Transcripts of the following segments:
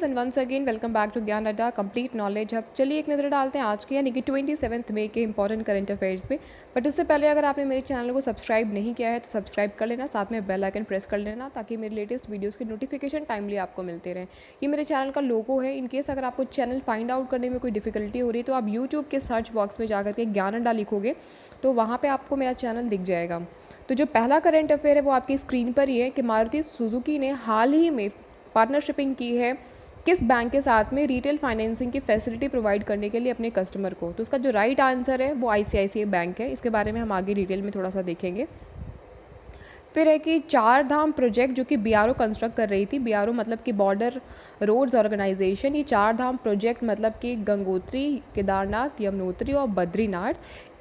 Friends and once again welcome back to Gyan Adda complete knowledge hub. चलिए एक नज़र डालते हैं आज के यानी कि 27 मई के इंपॉर्टेंट करंट अफेयर्स पे। बट उससे पहले अगर आपने मेरे चैनल को सब्सक्राइब नहीं किया है तो सब्सक्राइब कर लेना, साथ में बेल आइकन प्रेस कर लेना ताकि मेरे लेटेस्ट वीडियोज़ के नोटिफिकेशन टाइमली आपको मिलते रहें। ये मेरे चैनल का लोगो है। इन केस अगर आपको चैनल फाइंड आउट करने में कोई डिफिकल्टी हो रही है तो आप यूट्यूब के सर्च बॉक्स में जाकर के ज्ञान अड्डा लिखोगे तो वहाँ पर आपको मेरा चैनल दिख जाएगा। तो जो पहला करंट अफेयर है वो आपकी स्क्रीन पर ही है कि मारुति सुजुकी ने हाल ही में पार्टनरशिपिंग की है किस बैंक के साथ में रिटेल फाइनेंसिंग की फैसिलिटी प्रोवाइड करने के लिए अपने कस्टमर को। तो उसका जो राइट आंसर है वो आईसीआईसीआई बैंक है। इसके बारे में हम आगे डिटेल में थोड़ा सा देखेंगे। फिर है कि चार धाम प्रोजेक्ट जो कि बीआरओ कंस्ट्रक्ट कर रही थी, बीआरओ मतलब कि बॉर्डर रोड्स ऑर्गेनाइजेशन, ये चार धाम प्रोजेक्ट मतलब कि गंगोत्री, केदारनाथ, यमुनोत्री और बद्रीनाथ,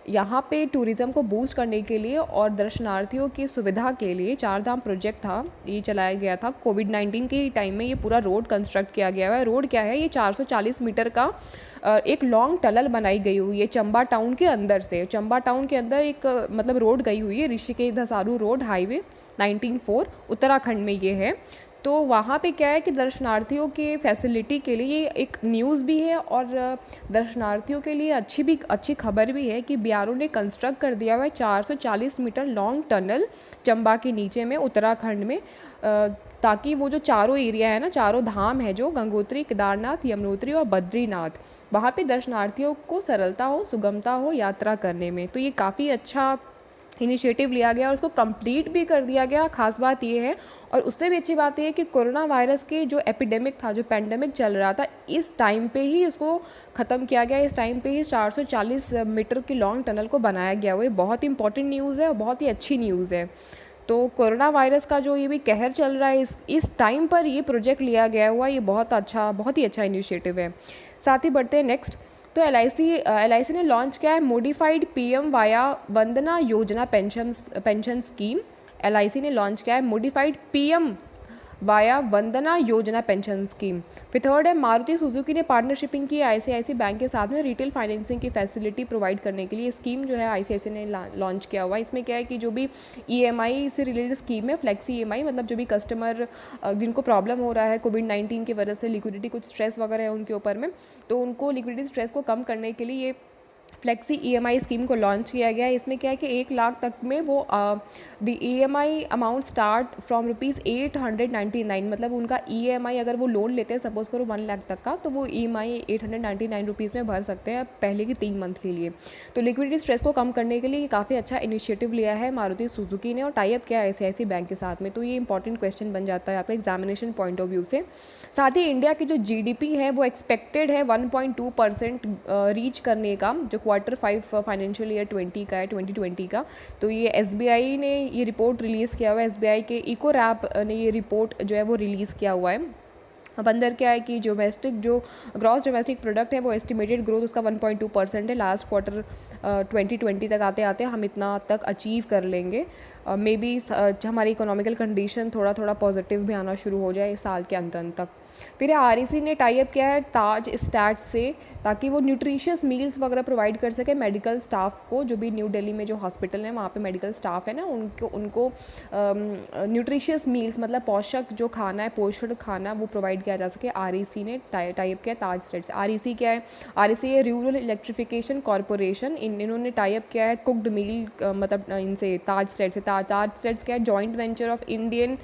यहाँ पे टूरिज़्म को बूस्ट करने के लिए और दर्शनार्थियों की सुविधा के लिए चार धाम प्रोजेक्ट था, ये चलाया गया था। कोविड-19 के टाइम में ये पूरा रोड कंस्ट्रक्ट किया गया है। रोड क्या है, ये 440 मीटर का एक लॉन्ग टनल बनाई गई हुई है चंबा टाउन के अंदर से। चंबा टाउन के अंदर एक मतलब रोड गई हुई है, ऋषिकेश धसारू रोड हाईवे 19/4 उत्तराखंड में ये है। तो वहाँ पे क्या है कि दर्शनार्थियों के फैसिलिटी के लिए ये एक न्यूज़ भी है और दर्शनार्थियों के लिए अच्छी खबर भी है कि बीआरओ ने कंस्ट्रक्ट कर दिया हुआ है 440 मीटर लॉन्ग टनल चंबा के नीचे में उत्तराखंड में, ताकि वो जो चारों एरिया है ना, चारों धाम है जो गंगोत्री, केदारनाथ, यमुनोत्री और बद्रीनाथ, वहाँ पे दर्शनार्थियों को सरलता हो, सुगमता हो यात्रा करने में। तो ये काफ़ी अच्छा इनिशिएटिव लिया गया और उसको कंप्लीट भी कर दिया गया। खास बात ये है और उससे भी अच्छी बात ये है कि कोरोना वायरस के जो एपिडेमिक था, जो पैंडेमिक चल रहा था, इस टाइम पे ही इसको ख़त्म किया गया। इस टाइम पे ही 440 मीटर की लॉन्ग टनल को बनाया गया। वो बहुत इंपॉर्टेंट न्यूज़ है और बहुत ही अच्छी न्यूज़ है। तो कोरोना वायरस का जो ये भी कहर चल रहा है, इस टाइम पर ये प्रोजेक्ट लिया गया हुआ, ये बहुत ही अच्छा इनिशिएटिव है। साथ ही बढ़ते हैं नेक्स्ट। तो एलआईसी ने लॉन्च किया है modified PM via Vandana Yojana pension scheme. LIC ने लॉन्च किया है modified PM via Vandana Yojana pension scheme. फिर थर्ड है मारुति सुजुकी ने पार्टनरशिपिंग की आईसीआईसी बैंक के साथ में रिटेल फाइनेंसिंग की फैसिलिटी प्रोवाइड करने के लिए। स्कीम जो है आईसीआईसी ने लॉन्च किया हुआ है। इसमें क्या है कि जो भी ईएमआई से रिलेटेड स्कीम है, फ्लेक्सी ईएमआई, मतलब जो भी कस्टमर जिनको प्रॉब्लम हो रहा है कोविड-19 की वजह से, लिक्विडिटी कुछ स्ट्रेस वगैरह है उनके ऊपर में, तो उनको लिक्विडिटी स्ट्रेस को कम करने के लिए ये फ्लेक्सी ईएमआई स्कीम को लॉन्च किया गया है। इसमें क्या है कि 1 लाख तक में वो the EMI amount start from ₹899, मतलब उनका ईएमआई अगर वो लोन लेते हैं सपोज करो 1 लाख तक का, तो वो ईएमआई ₹899 में भर सकते हैं पहले की 3 मंथ के लिए। तो लिक्विडिटी स्ट्रेस को कम करने के लिए काफ़ी अच्छा इनिशिएटिव लिया है मारुति सुजुकी ने और टाई अप किया है आईसीआईसी बैंक के साथ में। तो ये इंपॉर्टेंट क्वेश्चन बन जाता है आपका एग्जामिनेशन पॉइंट ऑफ व्यू से। साथ ही इंडिया की जो जीडीपी है वो एक्सपेक्टेड है 1.2% रीच करने का, जो Q5 फाइनेंशियल ईयर 2020 का। तो ये एसबीआई ने ये रिपोर्ट रिलीज़ किया हुआ है। एसबीआई के इको रैप ने ये रिपोर्ट जो है वो रिलीज़ किया हुआ है। अब अंदर क्या है कि जो ग्रॉस डोमेस्टिक प्रोडक्ट है वो एस्टिमेटेड ग्रोथ उसका 1.2% है। लास्ट क्वार्टर 2020 तक आते आते हम इतना तक अचीव कर लेंगे। मे बी हमारी इकोनॉमिकल कंडीशन थोड़ा पॉजिटिव भी आना शुरू हो जाए इस साल के अंत तक। फिर आरईसी ने टाई अप किया है ताज स्टैट्स से, ताकि वो न्यूट्रिशियस मील्स वगैरह प्रोवाइड कर सके मेडिकल स्टाफ को। जो भी न्यू दिल्ली में जो हॉस्पिटल है वहाँ पे मेडिकल स्टाफ है ना, उनको न्यूट्रिशियस मील्स मतलब पोषक जो खाना है, पोषण खाना, वो प्रोवाइड किया जा सके। आरईसी ने टाई अप किया ताज स्टैट्स से। आरईसी क्या है? आरईसी है रूरल इलेक्ट्रिफिकेशन कॉरपोरेशन। इन्होंने टाई अप किया है कुक्ड मील मतलब इनसे ताज स्टैट्स से। ताज स्टैट्स क्या है? Joint venture of Indian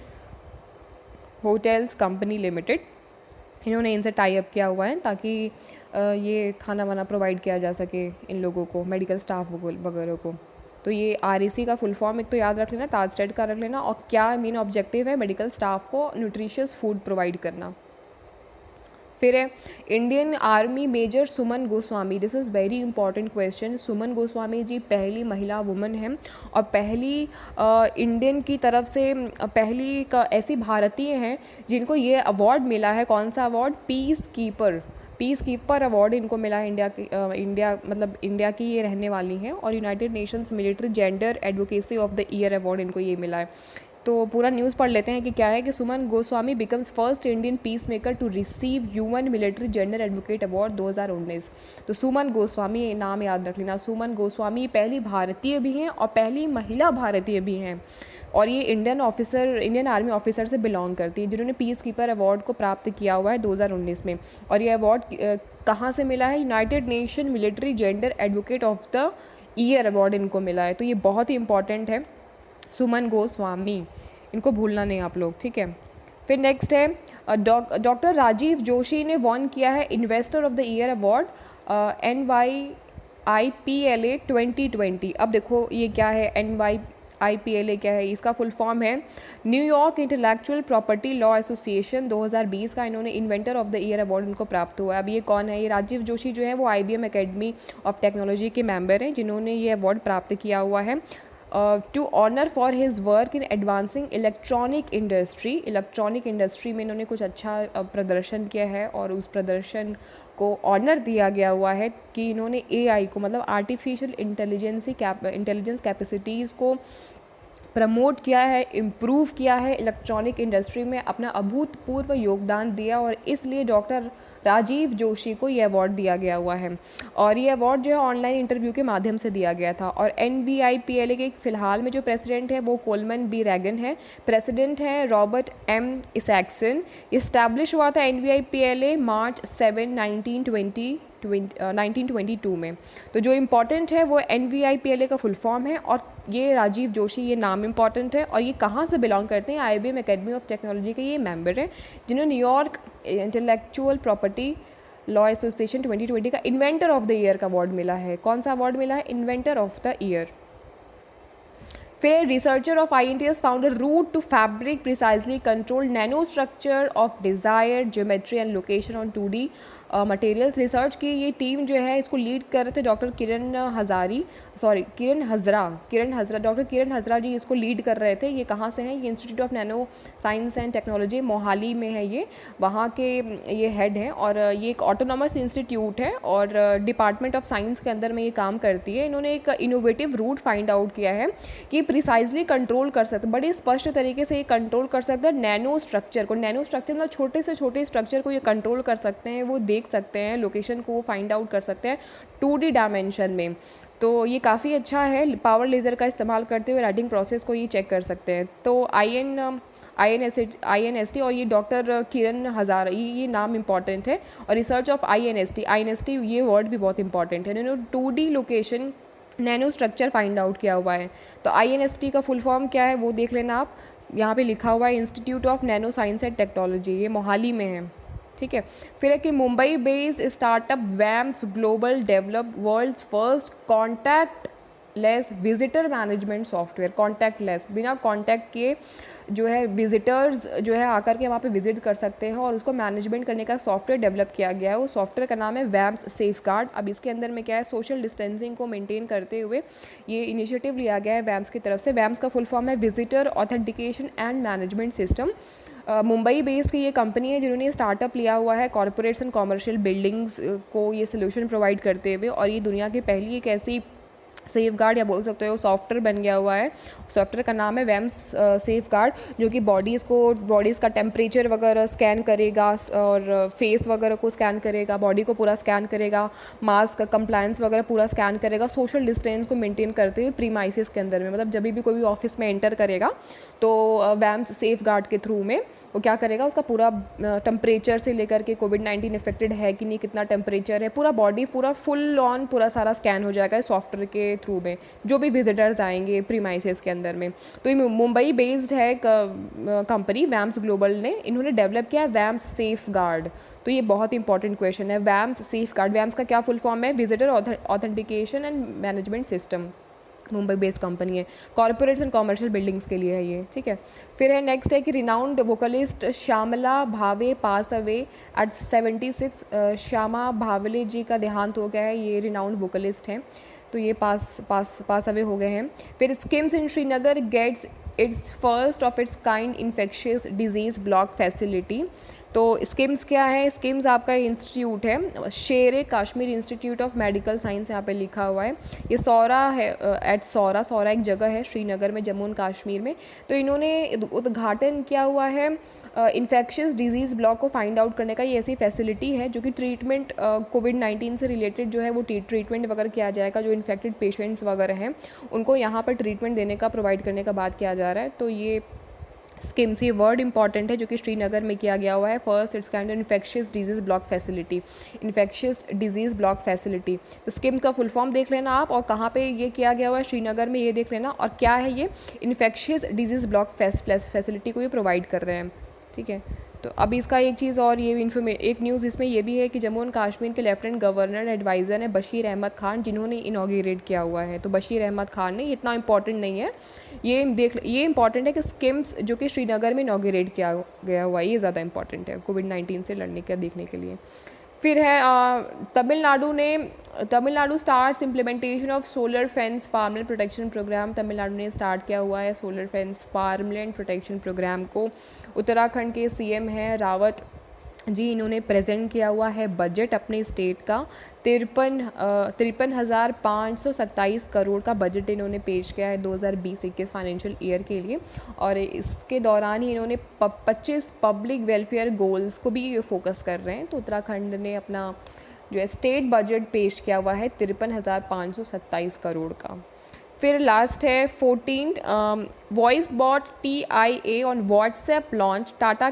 hotels company limited. इन्होंने इनसे टाई अप किया हुआ है ताकि ये खाना वाना प्रोवाइड किया जा सके इन लोगों को, मेडिकल स्टाफ वगैरह को। तो ये आरईसी का फुल फॉर्म एक तो याद रख लेना, ताज स्टैट का रख लेना, और क्या मेन ऑब्जेक्टिव है? मेडिकल स्टाफ को न्यूट्रिशियस फूड प्रोवाइड करना। फिर है Indian army major Suman Goswami. This is very important question. Suman Goswami ji पहली महिला वुमन हैं और पहली इंडियन की तरफ से पहली ऐसी भारतीय हैं जिनको ये अवार्ड मिला है। कौन सा अवार्ड? पीस कीपर अवार्ड इनको मिला है। इंडिया की ये रहने वाली हैं और United Nations military gender advocacy of the year award इनको ये मिला है। तो पूरा न्यूज़ पढ़ लेते हैं कि क्या है कि Suman Goswami becomes first Indian peace maker to receive human military gender advocate award 2019। तो सुमन गोस्वामी नाम याद रख लेना, सुमन गोस्वामी पहली भारतीय भी हैं और पहली महिला भारतीय भी हैं, और ये इंडियन आर्मी ऑफिसर से बिलोंग करती है, जिन्होंने पीस कीपर अवार्ड को प्राप्त किया हुआ है 2019 में। और ये अवार्ड कहाँ से मिला है? United nation military gender advocate of the year award इनको मिला है। तो ये बहुत ही इंपॉर्टेंट है, सुमन गोस्वामी, इनको भूलना नहीं आप लोग, ठीक है। फिर नेक्स्ट है डॉक्टर राजीव जोशी ने वॉन किया है investor of the year award NYIPLA 2020। अब देखो ये क्या है, NYIPLA क्या है, इसका फुल फॉर्म है New York intellectual property law association. 2020 का इन्होंने inventor of the year award इनको प्राप्त हुआ है। अब ये कौन है? ये राजीव जोशी जो है वो IBM अकेडमी ऑफ टेक्नोलॉजी के मेंबर हैं, जिन्होंने ये अवार्ड प्राप्त किया हुआ है to honour for his work in advancing electronic industry में इन्होंने कुछ अच्छा प्रदर्शन किया है, और उस प्रदर्शन को ऑनर दिया गया हुआ है कि इन्होंने AI को, मतलब आर्टिफिशियल इंटेलिजेंस कैपेसिटीज़ को प्रमोट किया है, इम्प्रूव किया है, इलेक्ट्रॉनिक इंडस्ट्री में अपना अभूतपूर्व योगदान दिया, और इसलिए डॉक्टर राजीव जोशी को ये अवार्ड दिया गया हुआ है। और ये अवार्ड जो है ऑनलाइन इंटरव्यू के माध्यम से दिया गया था। और NYIPLA के फ़िलहाल में जो प्रेसिडेंट है वो कोलमन B रैगन है, प्रेसिडेंट है रॉबर्ट M इसैक्सन। इस्टेब्लिश हुआ था NYIPLA मार्च 7, 1922 में। तो जो इम्पॉर्टेंट है वो NYIPLA का फुल फॉर्म है, और ये राजीव जोशी, ये नाम इम्पॉर्टेंट है, और ये कहाँ से बिलोंग करते हैं? IBM अकेडमी ऑफ टेक्नोलॉजी के ये मेंबर हैं, जिन्होंने New York intellectual property law association 2020 का इन्वेंटर ऑफ द ईयर का अवार्ड मिला है। कौन सा अवार्ड मिला है? Inventor of the year. फिर researcher of INTS found a route to fabric precisely control nano structure of desired geometry and location on 2D materials. Research की ये टीम जो है इसको लीड कर रहे थे डॉक्टर किरण हजरा, डॉक्टर किरण हजरा जी इसको लीड कर रहे थे। ये कहाँ से हैं? ये institute of nano science and technology Mohali में है, ये वहाँ के ये हेड हैं, और ये एक ऑटोनॉमस इंस्टीट्यूट है और डिपार्टमेंट ऑफ साइंस के अंदर में ये काम करती है। इन्होंने एक इनोवेटिव रूट फाइंड आउट किया है कि प्रिसाइजली कंट्रोल कर सकते, बड़े स्पष्ट तरीके से ये कंट्रोल कर सकते हैं नैनो स्ट्रक्चर को। नैनो स्ट्रक्चर मतलब छोटे से छोटे स्ट्रक्चर को ये कंट्रोल कर सकते हैं, वो देख सकते हैं, लोकेशन को फाइंड आउट कर सकते हैं 2D डायमेंशन में। तो ये काफ़ी अच्छा है, पावर लेज़र का इस्तेमाल करते हुए राइटिंग प्रोसेस को ये चेक कर सकते हैं। तो INST और ये डॉक्टर किरण हज़ारा, ये नाम इंपॉर्टेंट है। और रिसर्च ऑफ INST ये वर्ड भी बहुत इंपॉर्टेंट है, इन्होंने 2D location nano structure find out किया हुआ है। तो INST का फुल फॉर्म क्या है वो देख लेना आप, यहाँ पे लिखा हुआ है institute of nano science and technology, ये मोहाली में है, ठीक है। फिर है कि Mumbai based startup Vams global develop world's first contactless visitor management software. Contactless, बिना कॉन्टैक्ट किए जो है विजिटर्स जो है आकर के वहाँ पे विजिट कर सकते हैं, और उसको मैनेजमेंट करने का सॉफ्टवेयर डेवलप किया गया है। वो सॉफ्टवेयर का नाम है वैम्स सेफगार्ड। अब इसके अंदर में क्या है, सोशल डिस्टेंसिंग को मेंटेन करते हुए ये इनिशिएटिव लिया गया है वैम्स की तरफ से। वैम्स का फुल फॉर्म है visitor authentication and management system. Mumbai based की ये कंपनी है जिन्होंने स्टार्टअप लिया हुआ है कॉर्पोरेट्स एंड कॉमर्शियल बिल्डिंग्स को ये सोल्यूशन प्रोवाइड करते हुए, और ये दुनिया की पहली एक ऐसी सेफगार्ड या बोल सकते हो सॉफ्टवेयर बन गया हुआ है। सॉफ्टवेयर का नाम है वैम्स सेफगार्ड, जो कि बॉडीज़ का टेम्परेचर वगैरह स्कैन करेगा, और फेस वगैरह को स्कैन करेगा, बॉडी को पूरा स्कैन करेगा, मास्क कंप्लायंस वगैरह पूरा स्कैन करेगा, सोशल डिस्टेंस को मेंटेन करते हुए प्रीमाइसिस के अंदर में। मतलब जब भी कोई ऑफिस में एंटर करेगा तो वैम्स सेफगार्ड के थ्रू में वो क्या करेगा, उसका पूरा टेम्परेचर से लेकर के कोविड-19 इफेक्टेड है कि नहीं, कितना टेम्परेचर है, पूरा बॉडी पूरा फुल ऑन पूरा सारा स्कैन हो जाएगा इस सॉफ्टवेयर के थ्रू में, जो भी विजिटर्स आएंगे प्रीमाइसेस के अंदर में। तो ये मुंबई बेस्ड है कंपनी वैम्स ग्लोबल ने, इन्होंने डेवलप किया है वैम्स सेफगार्ड। तो ये बहुत इंपॉर्टेंट क्वेश्चन है, वैम्स सेफगार्ड। वैम्स का क्या फुल फॉर्म है? Visitor authentication and management system. Mumbai based company है, कॉर्पोरेट्स एंड कॉमर्शियल बिल्डिंग्स के लिए है ये, ठीक है। फिर है नेक्स्ट है कि renowned vocalist Shyamala Bhave pass away at 76। Shyama भावले जी का देहांत हो गया है, ये रिनाउंड वोकलिस्ट हैं, तो ये पास अवे हो गए हैं। फिर SKIMS in Srinagar gets its first of its kind infectious disease block facility. तो स्किम्स क्या है, स्किम्स आपका इंस्टीट्यूट है, Sher Kashmir institute of medical science यहाँ पे लिखा हुआ है। ये सौरा है, एट सौरा एक जगह है श्रीनगर में, जम्मू एंड कश्मीर में। तो इन्होंने उद्घाटन किया हुआ है इन्फेक्शियस डिजीज़ ब्लॉक को फाइंड आउट करने का। ये ऐसी फैसिलिटी है जो कि ट्रीटमेंट कोविड-19 से रिलेटेड जो है वो ट्रीटमेंट वगैरह किया जाएगा। जो इन्फेक्टेड पेशेंट्स वगैरह हैं उनको यहाँ पर ट्रीटमेंट देने का, प्रोवाइड करने का बात किया जा रहा है। तो ये स्किम्स, ये वर्ड इंपॉर्टेंट है जो कि श्रीनगर में किया गया हुआ है। First it's kind of infectious disease block facility, infectious disease block facility. तो स्किम्स का फुल फॉर्म देख लेना आप, और कहाँ पे ये किया गया हुआ है, श्रीनगर में, ये देख लेना। और क्या है ये, इन्फेक्शियस डिजीज़ ब्लॉक फैसिलिटी को ये प्रोवाइड कर रहे हैं, ठीक है। तो अभी इसका एक चीज़ और, ये एक न्यूज़ इसमें ये भी है कि जम्मू एंड कश्मीर के लेफ्टिनेंट गवर्नर एडवाइज़र हैं बशीर अहमद खान, जिन्होंने इनॉग्रेट किया हुआ है। तो बशीर अहमद खान ने, इतना इंपॉर्टेंट नहीं है ये इंपॉर्टेंट है कि स्किम्स जो कि श्रीनगर में इनॉग्रेट किया गया हुआ है, ये ज़्यादा इंपॉर्टेंट है कोविड-19 से लड़ने का, देखने के लिए। फिर है Tamil Nadu starts implementation of solar fence farmland protection programme. Tamil Nadu ने स्टार्ट किया हुआ है solar fence farmland protection programme को। उत्तराखंड के सीएम हैं रावत जी, इन्होंने प्रेजेंट किया हुआ है बजट अपने स्टेट का। 53,527 करोड़ का बजट इन्होंने पेश किया है 2020-21 फाइनेंशियल ईयर के लिए। और इसके दौरान ही इन्होंने 25 पब्लिक वेलफेयर गोल्स को भी फोकस कर रहे हैं। तो उत्तराखंड ने अपना जो है स्टेट बजट पेश किया हुआ है 53,527 करोड़ का। फिर लास्ट है 14 voice bot TIA on WhatsApp launch. Tata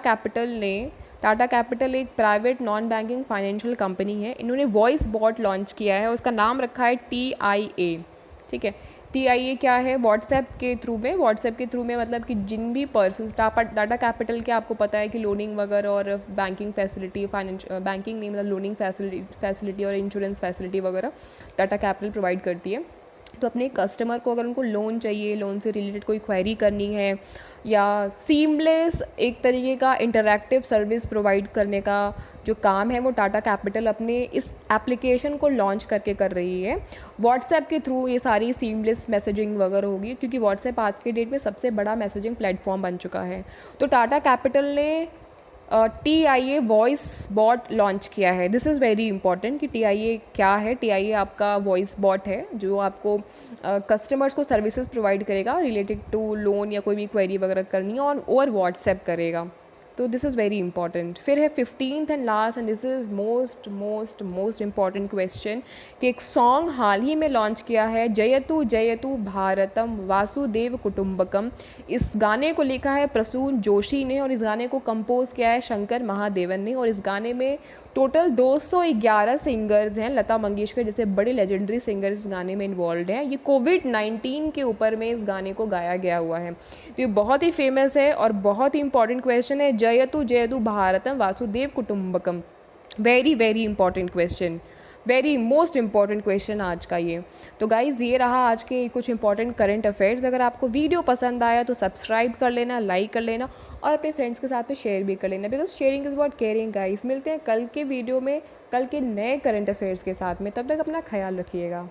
capital एक private non banking financial company है, इन्होंने वॉइस बॉट लॉन्च किया है, उसका नाम रखा है TIA, ठीक है। TIA क्या है, व्हाट्सएप के थ्रू में मतलब कि जिन भी पर्सन, टाटा कैपिटल के आपको पता है कि लोनिंग वगैरह और बैंकिंग फैसिलिटी, बैंकिंग नहीं मतलब लोनिंग फैसिलिटी और इंश्योरेंस फैसिलिटी वगैरह टाटा कैपिटल प्रोवाइड करती है। तो अपने कस्टमर को अगर उनको लोन चाहिए, लोन से रिलेटेड कोई क्वेरी करनी है, या सीमलेस एक तरीके का इंटरैक्टिव सर्विस प्रोवाइड करने का जो काम है, वो टाटा कैपिटल अपने इस एप्लीकेशन को लॉन्च करके कर रही है। व्हाट्सएप के थ्रू ये सारी सीमलेस मैसेजिंग वगैरह होगी, क्योंकि व्हाट्सएप आज के डेट में सबसे बड़ा मैसेजिंग प्लेटफॉर्म बन चुका है। तो टाटा कैपिटल ने TIA वॉइस बॉट लॉन्च किया है। दिस इज़ वेरी इंपॉर्टेंट कि TIA क्या है। TIA आपका वॉइस बॉट है जो आपको कस्टमर्स को सर्विसेज प्रोवाइड करेगा रिलेटेड टू लोन या कोई भी क्वेरी वगैरह करनी है, और ओवर व्हाट्सएप करेगा। तो दिस इज़ वेरी इंपॉर्टेंट। फिर है 15th and last, and this is most important question, कि एक सॉन्ग हाल ही में लॉन्च किया है, जयतु जयतु भारतम वासुदेव कुटुंबकम। इस गाने को लिखा है प्रसून जोशी ने, और इस गाने को कंपोज किया है शंकर महादेवन ने। और इस गाने में टोटल 211 सिंगर्स हैं, लता मंगेशकर जैसे बड़े लेजेंडरी सिंगर्स इस गाने में इन्वॉल्व हैं। ये कोविड-19 के ऊपर में इस गाने को गाया गया हुआ है। तो ये बहुत ही फेमस है और बहुत ही इंपॉर्टेंट क्वेश्चन है, जयतु जयतु भारतम वासुदेव कुटुंबकम। Very important question, very most important question आज का ये। तो गाइज़ ये रहा आज के कुछ इंपॉर्टेंट करंट अफेयर्स। अगर आपको वीडियो पसंद आया तो सब्सक्राइब कर लेना, लाइक कर लेना, और अपने फ्रेंड्स के साथ में शेयर भी कर लेना, because sharing is what caring guys. मिलते हैं कल के वीडियो में, कल के नए करंट अफेयर्स के साथ में। तब तक अपना ख्याल रखिएगा।